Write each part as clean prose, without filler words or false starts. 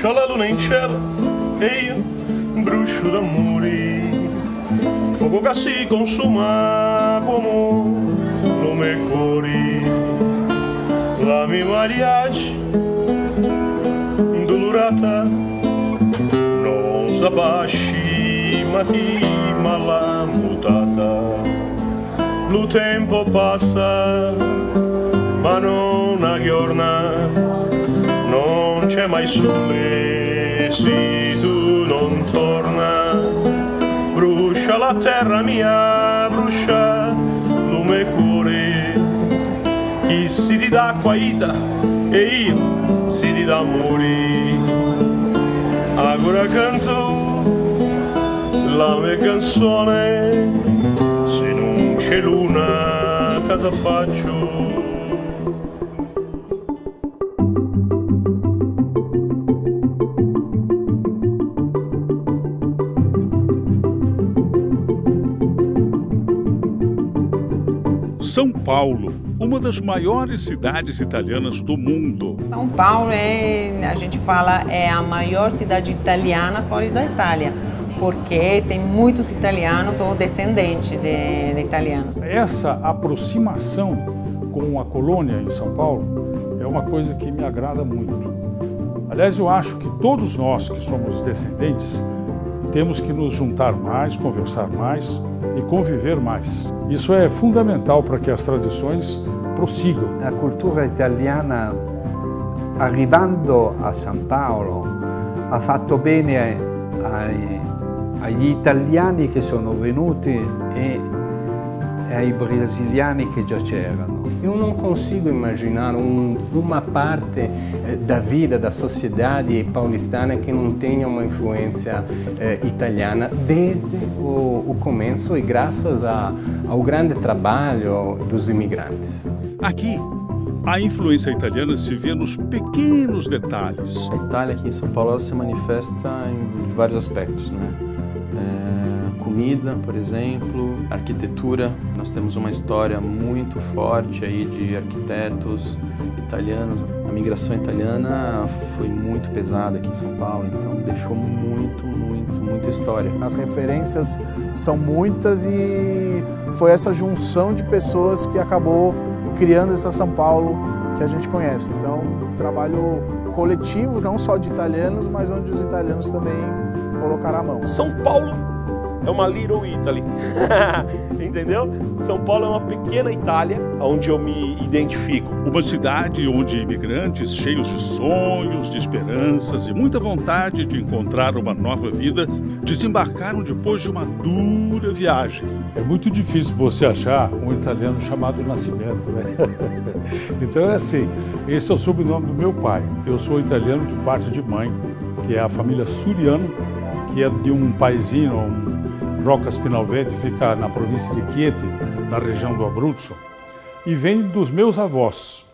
Brucia la luna in cielo e io brucio d'amore. Fuoco che si consuma come lume cuore. La mia mariage dolorata non s'abbasci ma chi l'ha mutata. Lo tempo passa ma non aggiorna, non c'è mai sole se tu non torna. Brucia la terra mia, brucia lume cuore. Chi si di d'acqua ita e io si di d'amore. Agora canto la mia canzone, se non c'è luna cosa faccio? São Paulo, uma das maiores cidades italianas do mundo. São Paulo a gente fala, é a maior cidade italiana fora da Itália, porque tem muitos italianos ou descendentes de italianos. Essa aproximação com a colônia em São Paulo é uma coisa que me agrada muito. Aliás, eu acho que todos nós que somos descendentes temos que nos juntar mais, conversar mais e conviver mais. Isso é fundamental para que as tradições prossigam. A cultura italiana, arrivando a São Paulo, ha fatto bene agli italiani che sono venuti e ai brasiliani che già c'erano. Eu não consigo imaginar uma parte da vida da sociedade paulistana que não tenha uma influência italiana desde o começo e graças ao grande trabalho dos imigrantes. Aqui, a influência italiana se vê nos pequenos detalhes. A Itália aqui em São Paulo ela se manifesta em vários aspectos, né? Comida, por exemplo, arquitetura. Nós temos uma história muito forte aí de arquitetos italianos. A migração italiana foi muito pesada aqui em São Paulo, então deixou muita história. As referências são muitas e foi essa junção de pessoas que acabou criando essa São Paulo que a gente conhece. Então, um trabalho coletivo, não só de italianos, mas onde os italianos também colocaram a mão. São Paulo é uma Little Italy, entendeu? São Paulo é uma pequena Itália, onde eu me identifico. Uma cidade onde imigrantes cheios de sonhos, de esperanças e muita vontade de encontrar uma nova vida desembarcaram depois de uma dura viagem. É muito difícil você achar um italiano chamado Nascimento, né? Então é assim, esse é o sobrenome do meu pai. Eu sou italiano de parte de mãe, que é a família Suriano, que é de um paesinho, Rocca Spinalveti, fica na província de Chieti, na região do Abruzzo, e vem dos meus avós.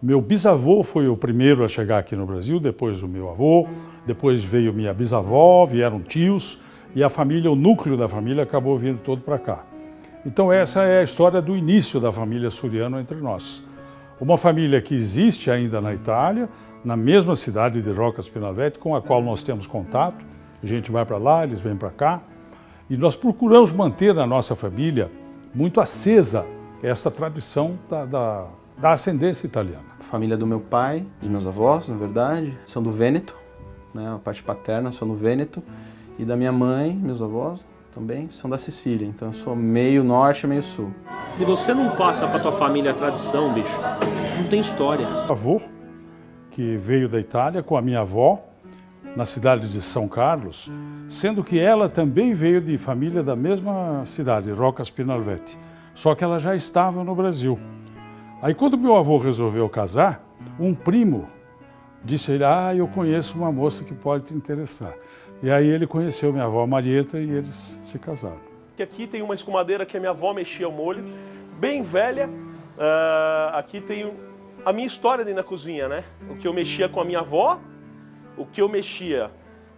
Meu bisavô foi o primeiro a chegar aqui no Brasil, depois o meu avô, depois veio minha bisavó, vieram tios, e a família, o núcleo da família acabou vindo todo para cá. Então essa é a história do início da família Suriano entre nós. Uma família que existe ainda na Itália, na mesma cidade de Rocca Spinalveti, com a qual nós temos contato. A gente vai para lá, eles vêm para cá. E nós procuramos manter na nossa família muito acesa essa tradição da ascendência italiana. A família do meu pai, e meus avós, na verdade, são do Vêneto, né? A parte paterna são do Vêneto. E da minha mãe, meus avós, também são da Sicília. Então eu sou meio norte, meio sul. Se você não passa para tua família a tradição, bicho, não tem história. Avô, que veio da Itália com a minha avó, na cidade de São Carlos, sendo que ela também veio de família da mesma cidade, Rocca Spinalveti, só que ela já estava no Brasil. Aí quando meu avô resolveu casar, um primo disse a ele, eu conheço uma moça que pode te interessar. E aí ele conheceu minha avó Marieta e eles se casaram. Aqui tem uma escumadeira que a minha avó mexia o molho, bem velha. Aqui tem a minha história dentro da cozinha, né? O que eu mexia com a minha avó, o que eu mexia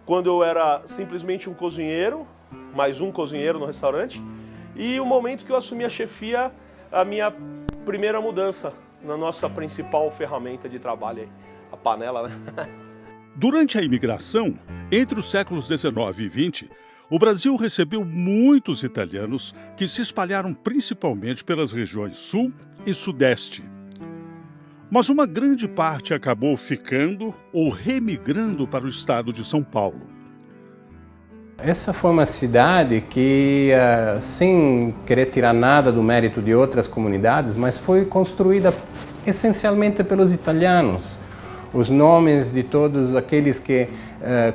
quando eu era simplesmente um cozinheiro, mais um cozinheiro no restaurante, e o momento que eu assumi a chefia, a minha primeira mudança na nossa principal ferramenta de trabalho, a panela, né? Durante a imigração, entre os séculos XIX e XX, o Brasil recebeu muitos italianos que se espalharam principalmente pelas regiões Sul e Sudeste. Mas uma grande parte acabou ficando ou remigrando para o estado de São Paulo. Essa foi uma cidade que, sem querer tirar nada do mérito de outras comunidades, mas foi construída essencialmente pelos italianos. Os nomes de todos aqueles que,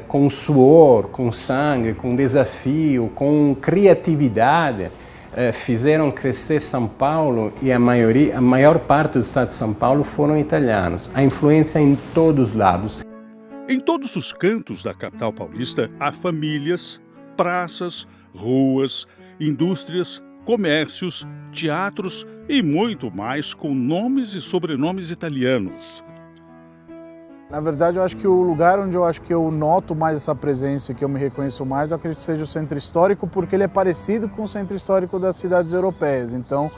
com suor, com sangue, com desafio, com criatividade, fizeram crescer São Paulo, e a maior parte do estado de São Paulo foram italianos. A influência em todos os lados. Em todos os cantos da capital paulista há famílias, praças, ruas, indústrias, comércios, teatros e muito mais com nomes e sobrenomes italianos. Na verdade, eu acho que o lugar onde eu noto mais essa presença, que eu me reconheço mais, eu acredito que seja o centro histórico, porque ele é parecido com o centro histórico das cidades europeias. Então,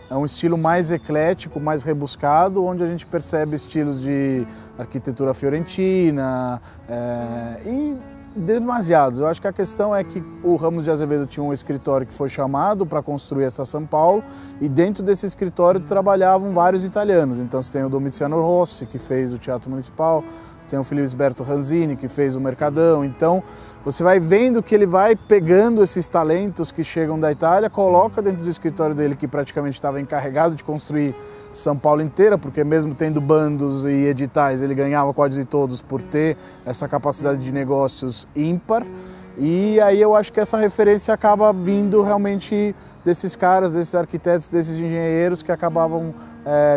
é um estilo mais eclético, mais rebuscado, onde a gente percebe estilos de arquitetura fiorentina e demasiados. Eu acho que a questão é que o Ramos de Azevedo tinha um escritório que foi chamado para construir essa São Paulo, e dentro desse escritório trabalhavam vários italianos. Então você tem o Domiciano Rossi, que fez o Teatro Municipal, você tem o Filisberto Ranzini, que fez o Mercadão. Então você vai vendo que ele vai pegando esses talentos que chegam da Itália, coloca dentro do escritório dele, que praticamente estava encarregado de construir São Paulo inteira, porque mesmo tendo bandos e editais, ele ganhava quase todos por ter essa capacidade de negócios ímpar. E aí eu acho que essa referência acaba vindo realmente desses caras, desses arquitetos, desses engenheiros que acabavam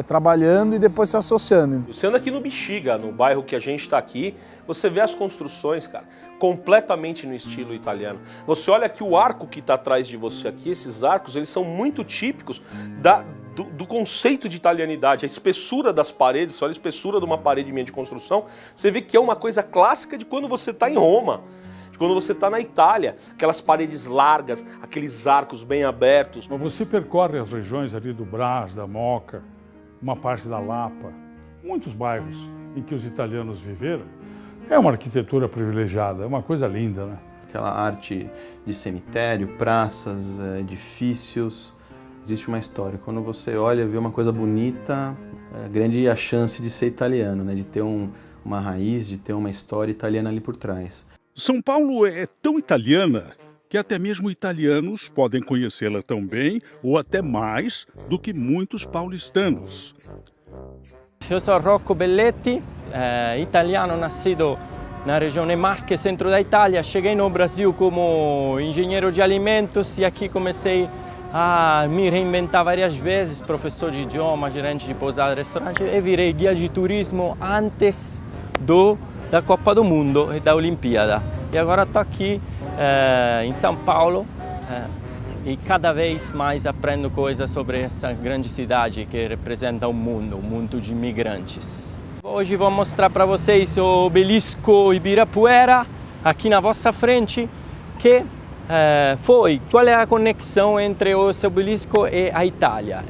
trabalhando e depois se associando. Você anda aqui no Bexiga, no bairro que a gente está aqui, você vê as construções, cara, completamente no estilo italiano. Você olha aqui o arco que está atrás de você aqui, esses arcos, eles são muito típicos do conceito de italianidade, a espessura das paredes. Você olha a espessura de uma parede minha de construção, você vê que é uma coisa clássica de quando você está em Roma, de quando você está na Itália, aquelas paredes largas, aqueles arcos bem abertos. Você percorre as regiões ali do Brás, da Moca, uma parte da Lapa, muitos bairros em que os italianos viveram. É uma arquitetura privilegiada, é uma coisa linda, né? Aquela arte de cemitério, praças, edifícios. Existe uma história. Quando você olha e vê uma coisa bonita, é grande a chance de ser italiano, né? De ter uma raiz, de ter uma história italiana ali por trás. São Paulo é tão italiana que até mesmo italianos podem conhecê-la tão bem ou até mais do que muitos paulistanos. Eu sou Rocco Belletti, italiano nascido na região Marche, centro da Itália. Cheguei no Brasil como engenheiro de alimentos e aqui comecei a me reinventar várias vezes, professor de idioma, gerente de pousada, restaurante, e virei guia de turismo antes da Copa do Mundo e da Olimpíada. E agora estou aqui em São Paulo e cada vez mais aprendo coisas sobre essa grande cidade que representa um mundo de imigrantes. Hoje vou mostrar para vocês o obelisco Ibirapuera, aqui na vossa frente, que qual é a conexão entre esse obelisco e a Itália.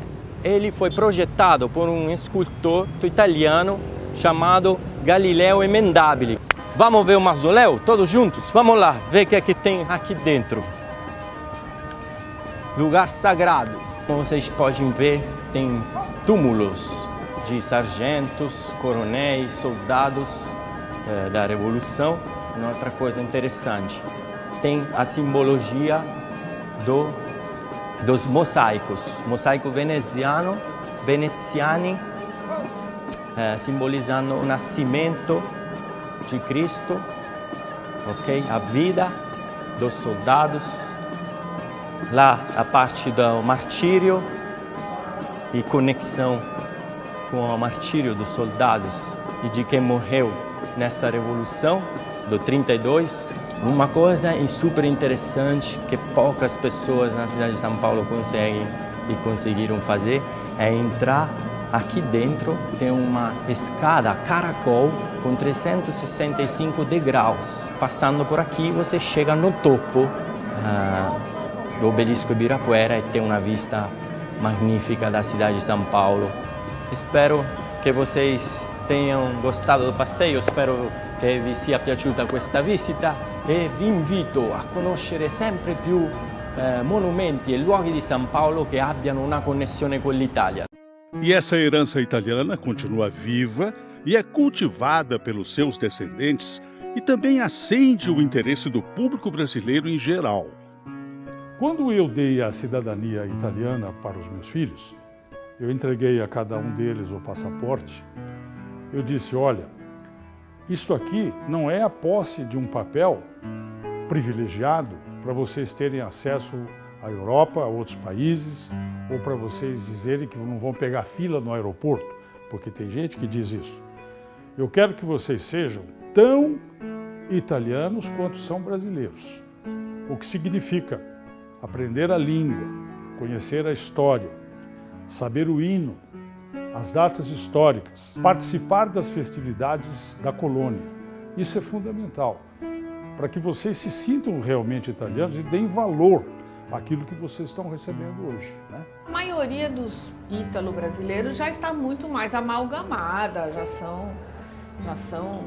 Ele foi projetado por um escultor italiano chamado Galileo Emendabile. Vamos ver o mausoléu todos juntos? Vamos lá, ver o que é que tem aqui dentro. Lugar sagrado. Como vocês podem ver, tem túmulos de sargentos, coronéis, soldados da Revolução. E outra coisa interessante, tem a simbologia dos mosaicos. Mosaico veneziani, simbolizando o nascimento de Cristo, ok? A vida dos soldados. Lá a parte do martírio e conexão com o martírio dos soldados e de quem morreu nessa revolução do 32. Uma coisa super interessante que poucas pessoas na cidade de São Paulo conseguiram fazer é entrar aqui dentro. Tem uma escada caracol com 365 degraus. Passando por aqui você chega no topo do obelisco Ibirapuera e tem uma vista magnífica da cidade de São Paulo. Espero que vocês tenham gostado do passeio, espero che vi sia piaciuta questa visita e vi invito a conoscere sempre più monumenti e luoghi di São Paulo che abbiano una connessione con l'Italia. E essa herança italiana continua viva e é cultivada pelos seus descendentes e também acende o interesse do público brasileiro em geral. Quando eu dei a cidadania italiana para os meus filhos, eu entreguei a cada um deles o passaporte. Eu disse, olha, isso aqui não é a posse de um papel privilegiado para vocês terem acesso à Europa, a outros países, ou para vocês dizerem que não vão pegar fila no aeroporto, porque tem gente que diz isso. Eu quero que vocês sejam tão italianos quanto são brasileiros. O que significa aprender a língua, conhecer a história, saber o hino, as datas históricas, participar das festividades da colônia. Isso é fundamental, para que vocês se sintam realmente italianos e deem valor àquilo que vocês estão recebendo hoje, né? A maioria dos ítalo-brasileiros já está muito mais amalgamada, já são...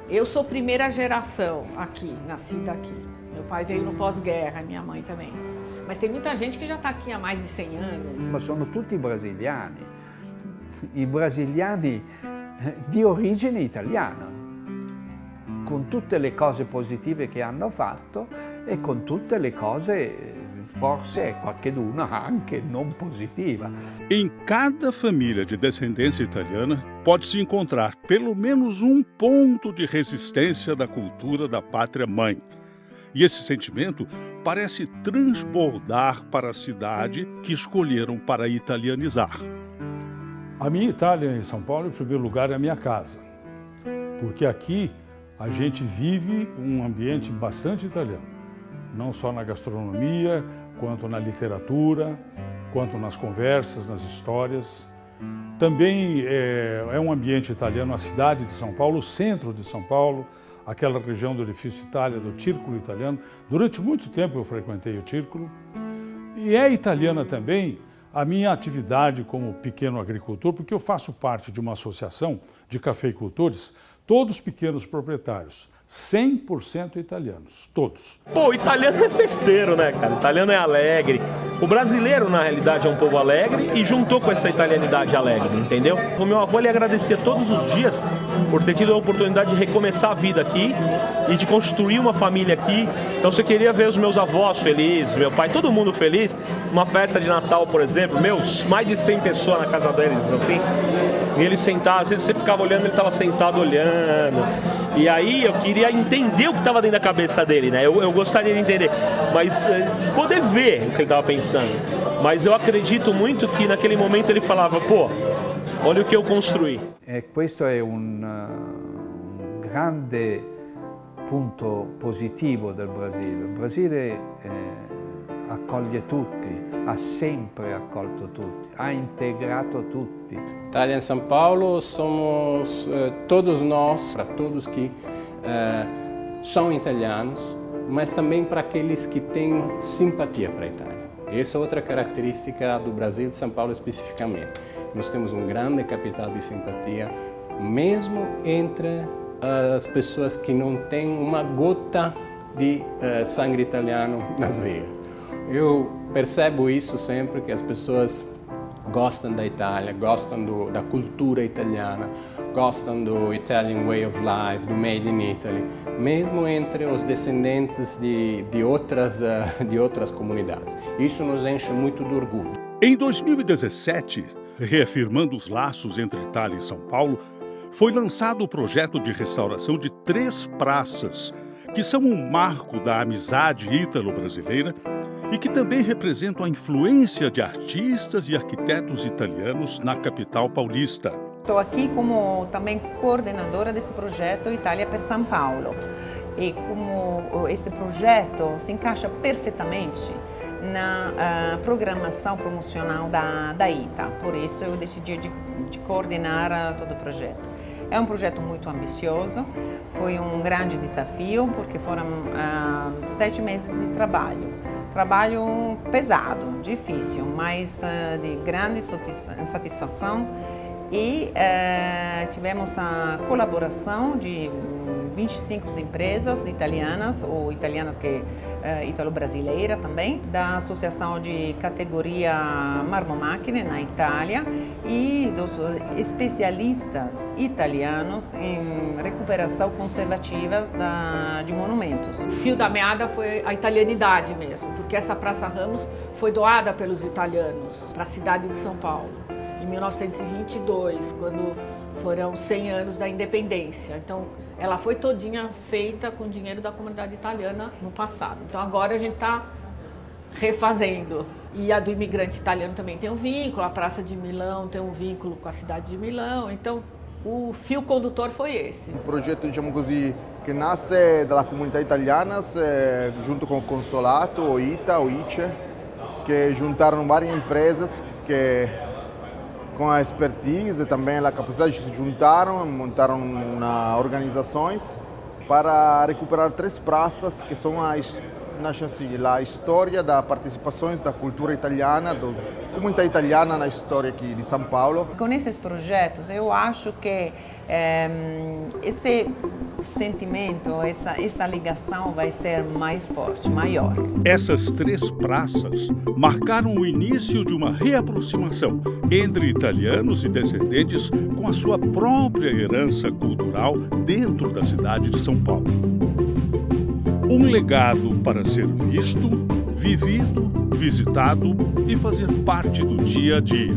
Eu sou primeira geração aqui, nascida aqui. Meu pai veio no pós-guerra, minha mãe também. Mas tem muita gente que já está aqui há mais de 100 anos. Ma sono tutti brasiliani, i brasiliani di origine italiana, con tutte le cose positive che hanno fatto e con tutte le cose, forse qualcheduna anche non positiva. Em cada família de descendência italiana pode-se encontrar pelo menos um ponto de resistência da cultura da pátria-mãe. E esse sentimento parece transbordar para a cidade que escolheram para italianizar. A minha Itália em São Paulo, em primeiro lugar, é a minha casa, porque aqui a gente vive um ambiente bastante italiano, não só na gastronomia, quanto na literatura, quanto nas conversas, nas histórias. Também é um ambiente italiano a cidade de São Paulo, o centro de São Paulo, aquela região do Edifício Itália, do Círculo Italiano. Durante muito tempo eu frequentei o Círculo. E é italiana também a minha atividade como pequeno agricultor, porque eu faço parte de uma associação de cafeicultores, todos pequenos proprietários, 100% italianos, todos. Pô, o italiano é festeiro, né, cara? O italiano é alegre. O brasileiro, na realidade, é um povo alegre e juntou com essa italianidade alegre, entendeu? O meu avô, ele agradecia todos os dias por ter tido a oportunidade de recomeçar a vida aqui e de construir uma família aqui. Então, você queria ver os meus avós felizes, meu pai, todo mundo feliz. Uma festa de Natal, por exemplo, mais de 100 pessoas na casa deles, assim. E ele sentava, às vezes você ficava olhando, ele estava sentado olhando. E aí eu queria entender o que estava dentro da cabeça dele, né? Eu gostaria de entender, mas poder ver o que ele estava pensando. Mas eu acredito muito que naquele momento ele falava, pô, olha o que eu construí. Questo è un grande punto positivo del Brasile. Il Brasile accoglie tutti, ha sempre accolto tutti, ha integrato tutti. Itália em São Paulo somos todos nós, para todos que são italianos, mas também para aqueles que têm simpatia para a Itália. Essa é outra característica do Brasil, de São Paulo especificamente. Nós temos um grande capital de simpatia, mesmo entre as pessoas que não têm uma gota de sangue italiano nas veias. Eu percebo isso sempre, que as pessoas gostam da Itália, gostam da cultura italiana, gostam do Italian Way of Life, do Made in Italy, mesmo entre os descendentes de outras comunidades. Isso nos enche muito de orgulho. Em 2017, reafirmando os laços entre Itália e São Paulo, foi lançado o projeto de restauração de 3 praças, que são um marco da amizade ítalo-brasileira e que também representam a influência de artistas e arquitetos italianos na capital paulista. Estou aqui como também coordenadora desse projeto Itália per São Paulo. E como esse projeto se encaixa perfeitamente na programação promocional da ITA. Por isso eu decidi de coordenar todo o projeto. É um projeto muito ambicioso, foi um grande desafio, porque foram 7 meses de trabalho. Trabalho pesado, difícil, mas de grande satisfação. E tivemos a colaboração de 25 empresas italianas ou italianas que italo-brasileira também, da Associação de Categoria Marmomáquine na Itália e dos especialistas italianos em recuperação conservativa de monumentos. O fio da meada foi a italianidade mesmo, porque essa Praça Ramos foi doada pelos italianos para a cidade de São Paulo, em 1922, quando foram 100 anos da independência. Então, ela foi todinha feita com dinheiro da comunidade italiana no passado. Então, agora a gente está refazendo. E a do imigrante italiano também tem um vínculo, a Praça de Milão tem um vínculo com a cidade de Milão. Então, o fio condutor foi esse. Um progetto, diciamo così, che nasce dalla comunità italiana junto com o consolato, o ITA, o ICE, que juntaram várias empresas que com a expertise e também a capacidade se juntaram, montaram organizações para recuperar 3 praças que são a história da participações da cultura italiana, da comunidade italiana na história aqui de São Paulo. Com esses projetos, eu acho que esse sentimento, essa ligação vai ser mais forte, maior. Essas 3 praças marcaram o início de uma reaproximação entre italianos e descendentes com a sua própria herança cultural dentro da cidade de São Paulo. Um legado para ser visto, vivido, visitado e fazer parte do dia a dia.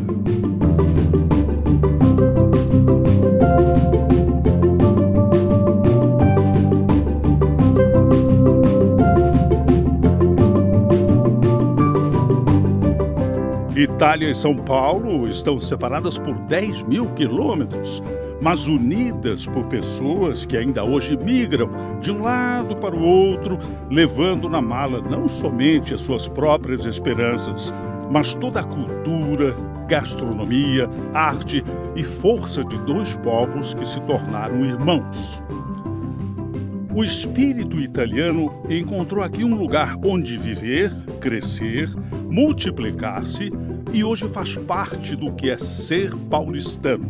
Itália e São Paulo estão separadas por 10 mil quilômetros, mas unidas por pessoas que ainda hoje migram de um lado para o outro, levando na mala não somente as suas próprias esperanças, mas toda a cultura, gastronomia, arte e força de 2 povos que se tornaram irmãos. O espírito italiano encontrou aqui um lugar onde viver, crescer, multiplicar-se e hoje faz parte do que é ser paulistano.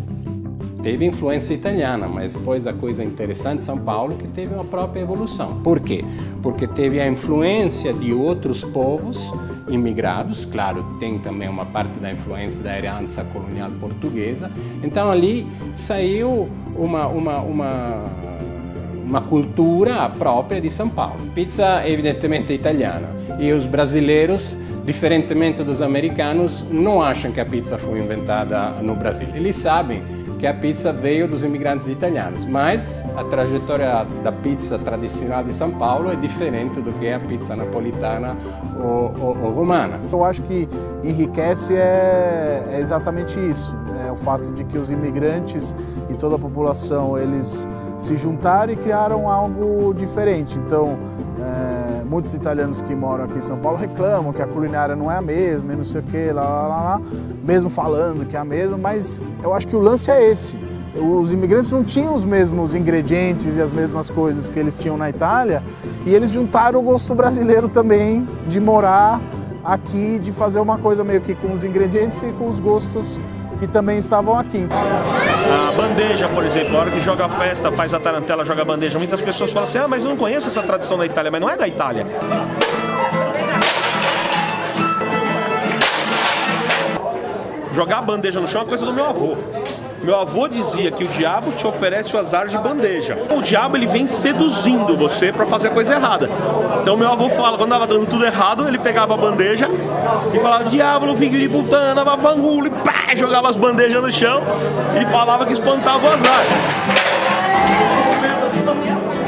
Teve influência italiana, mas depois a coisa interessante de São Paulo é que teve uma própria evolução. Por quê? Porque teve a influência de outros povos imigrados, claro, tem também uma parte da influência da herança colonial portuguesa. Então ali saiu uma cultura própria de São Paulo. Pizza evidentemente italiana e os brasileiros, diferentemente dos americanos, não acham que a pizza foi inventada no Brasil. Eles sabem que a pizza veio dos imigrantes italianos, mas a trajetória da pizza tradicional de São Paulo é diferente do que a pizza napolitana ou romana. Eu acho que enriquece é exatamente isso, o fato de que os imigrantes e toda a população eles se juntaram e criaram algo diferente. Então, muitos italianos que moram aqui em São Paulo reclamam que a culinária não é a mesma e não sei o que, mesmo falando que é a mesma, mas eu acho que o lance é esse. Os imigrantes não tinham os mesmos ingredientes e as mesmas coisas que eles tinham na Itália e eles juntaram o gosto brasileiro também de morar aqui, de fazer uma coisa meio que com os ingredientes e com os gostos que também estavam aqui. A bandeja, por exemplo, a hora que joga a festa, faz a tarantela, joga a bandeja, muitas pessoas falam assim, mas eu não conheço essa tradição da Itália, mas não é da Itália. Jogar a bandeja no chão é uma coisa do meu avô. Meu avô dizia que o diabo te oferece o azar de bandeja. O diabo ele vem seduzindo você para fazer a coisa errada. Então meu avô fala, quando estava dando tudo errado, ele pegava a bandeja e falava, diabo, filho de putana, bafangulo, e pá, jogava as bandejas no chão e falava que espantava o azar.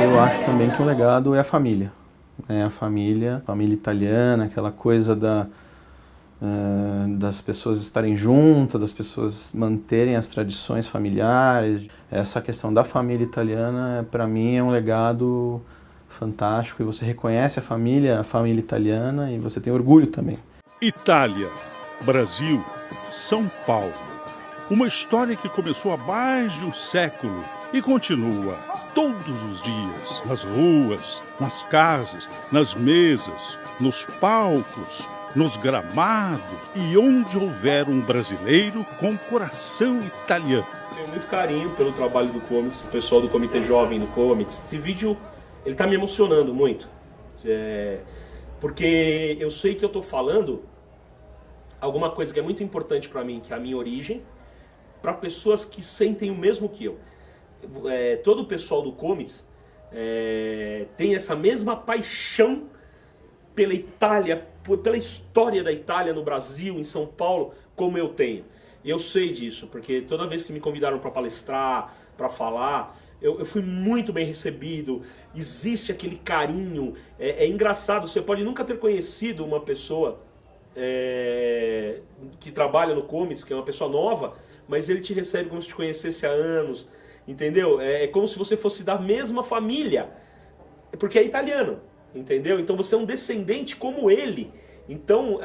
Eu acho também que o legado é a família. A família italiana, aquela coisa das pessoas estarem juntas, das pessoas manterem as tradições familiares. Essa questão da família italiana, para mim, é um legado fantástico e você reconhece a família italiana e você tem orgulho também. Itália, Brasil, São Paulo. Uma história que começou há mais de um século e continua todos os dias, nas ruas, nas casas, nas mesas, nos palcos, nos gramados e onde houver um brasileiro com coração italiano. Tenho muito carinho pelo trabalho do Comics, o pessoal do Comitê Jovem do Comics. Esse vídeo, ele tá me emocionando muito, porque eu sei que eu tô falando alguma coisa que é muito importante para mim, que é a minha origem, para pessoas que sentem o mesmo que eu. Todo o pessoal do Comics tem essa mesma paixão pela Itália, pela história da Itália no Brasil, em São Paulo, como eu tenho. Eu sei disso, porque toda vez que me convidaram para palestrar, para falar, eu fui muito bem recebido. Existe aquele carinho, é engraçado, você pode nunca ter conhecido uma pessoa que trabalha no Comics, que é uma pessoa nova, mas ele te recebe como se te conhecesse há anos, entendeu? É como se você fosse da mesma família, porque é italiano, entendeu? Então você é um descendente como ele. Então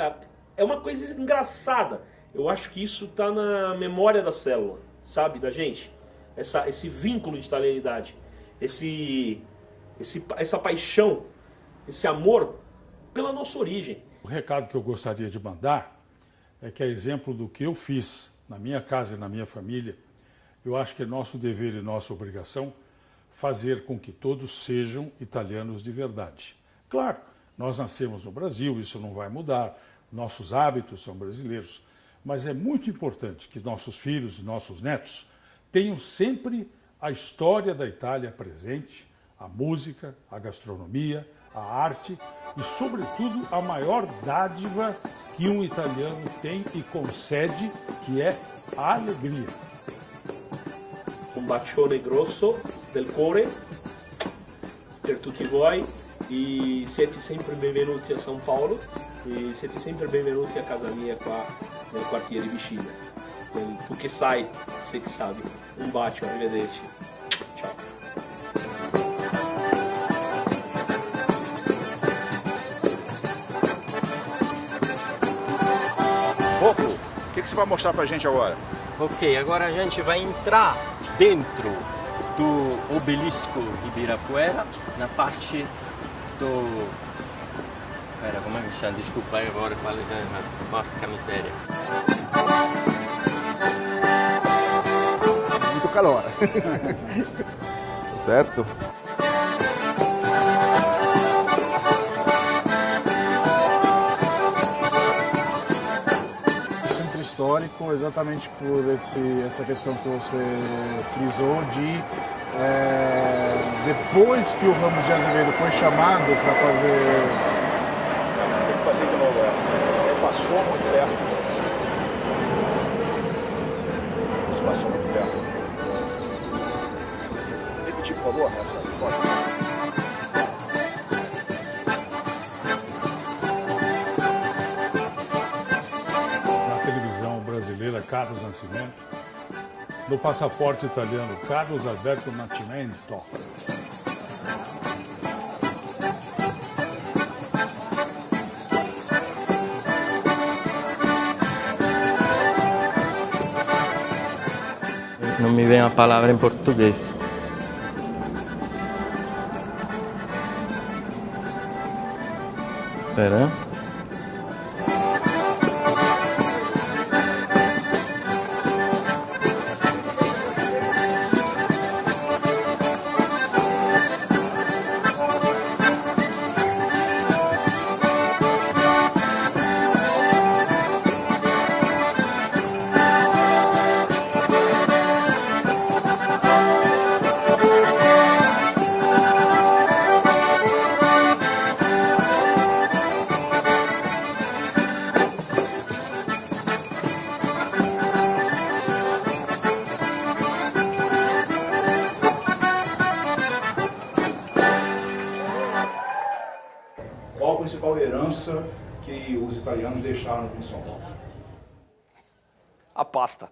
é uma coisa engraçada. Eu acho que isso está na memória da célula, sabe, da gente. Esse vínculo de italianidade, essa paixão, esse amor pela nossa origem. O recado que eu gostaria de mandar é que, a exemplo do que eu fiz na minha casa e na minha família, eu acho que é nosso dever e nossa obrigação fazer com que todos sejam italianos de verdade. Claro, nós nascemos no Brasil, isso não vai mudar, nossos hábitos são brasileiros, mas é muito importante que nossos filhos e nossos netos tenham sempre a história da Itália presente, a música, a gastronomia, a arte e, sobretudo, a maior dádiva que um italiano tem e concede, que é a alegria. Um bacione grosso del cuore per tutti voi e siete sempre benvenuti a São Paulo e siete sempre benvenuti a casa mia qua nel quartiere vicino. Tu che sai, sei che sabe. Um bacio, arrivederci. Ciao. Rocco, o que você vai mostrar pra gente agora? Ok, agora a gente vai entrar dentro do obelisco de Ibirapuera, na parte do... Pera, como é que chama? Desculpa agora, falei errado. Mostra que é miséria. Muito calor. Certo? Centro histórico, exatamente por essa questão que você frisou de depois que o Ramos de Azevedo foi chamado para fazer... Fazer de novo, passou muito certo. Isso passou muito certo. Repetir, por favor, Na televisão brasileira, Carlos Nascimento. No passaporte italiano, Carlos Alberto Nascimento. Não me vem a palavra em português. Espera. Qual a principal herança que os italianos deixaram aqui em São Paulo? A pasta.